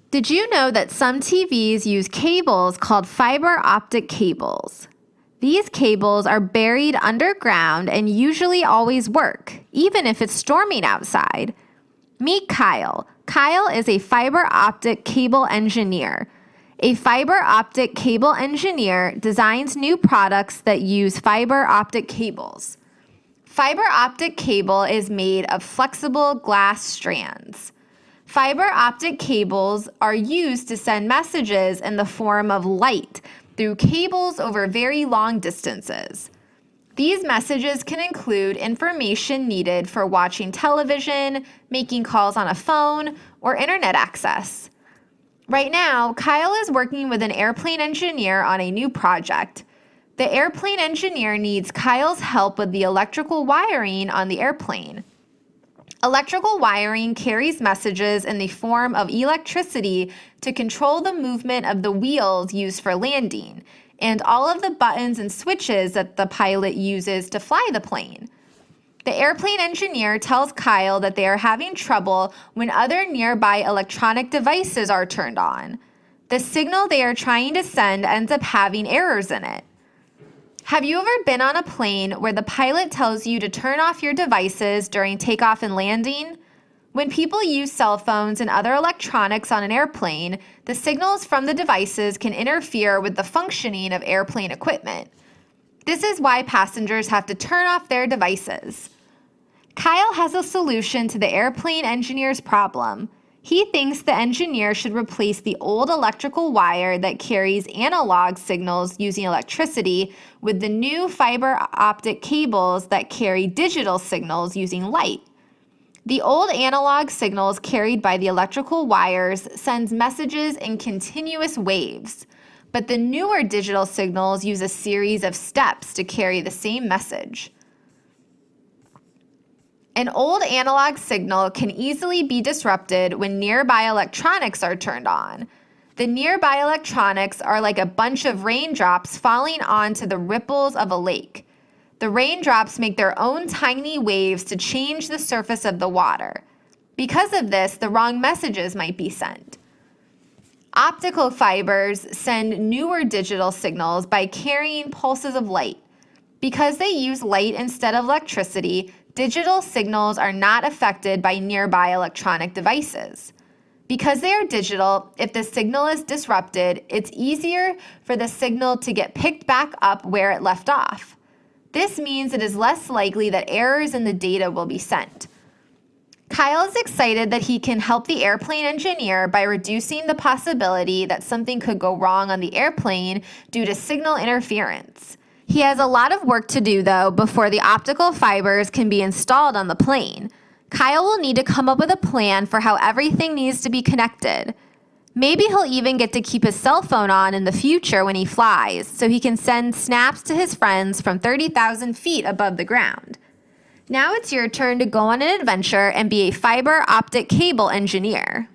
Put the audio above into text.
Did you know that some TVs use cables called fiber optic cables? These cables are buried underground and usually always work, even if it's storming outside. Meet Kyle. Kyle is a fiber optic cable engineer. A fiber optic cable engineer designs new products that use fiber optic cables. Fiber optic cable is made of flexible glass strands. Fiber optic cables are used to send messages in the form of light through cables over very long distances. These messages can include information needed for watching television, making calls on a phone, or internet access. Right now, Kyle is working with an airplane engineer on a new project. The airplane engineer needs Kyle's help with the electrical wiring on the airplane. Electrical wiring carries messages in the form of electricity to control the movement of the wheels used for landing, and all of the buttons and switches that the pilot uses to fly the plane. The airplane engineer tells Kyle that they are having trouble when other nearby electronic devices are turned on. The signal they are trying to send ends up having errors in it. Have you ever been on a plane where the pilot tells you to turn off your devices during takeoff and landing? When people use cell phones and other electronics on an airplane, the signals from the devices can interfere with the functioning of airplane equipment. This is why passengers have to turn off their devices. Kyle has a solution to the airplane engineer's problem. He thinks the engineer should replace the old electrical wire that carries analog signals using electricity with the new fiber optic cables that carry digital signals using light. The old analog signals carried by the electrical wires sends messages in continuous waves, but the newer digital signals use a series of steps to carry the same message. An old analog signal can easily be disrupted when nearby electronics are turned on. The nearby electronics are like a bunch of raindrops falling onto the ripples of a lake. The raindrops make their own tiny waves to change the surface of the water. Because of this, the wrong messages might be sent. Optical fibers send newer digital signals by carrying pulses of light. Because they use light instead of electricity, digital signals are not affected by nearby electronic devices. Because they are digital, if the signal is disrupted, it's easier for the signal to get picked back up where it left off. This means it is less likely that errors in the data will be sent. Kyle is excited that he can help the airplane engineer by reducing the possibility that something could go wrong on the airplane due to signal interference. He has a lot of work to do, though, before the optical fibers can be installed on the plane. Kyle will need to come up with a plan for how everything needs to be connected. Maybe he'll even get to keep his cell phone on in the future when he flies, so he can send snaps to his friends from 30,000 feet above the ground. Now it's your turn to go on an adventure and be a fiber optic cable engineer.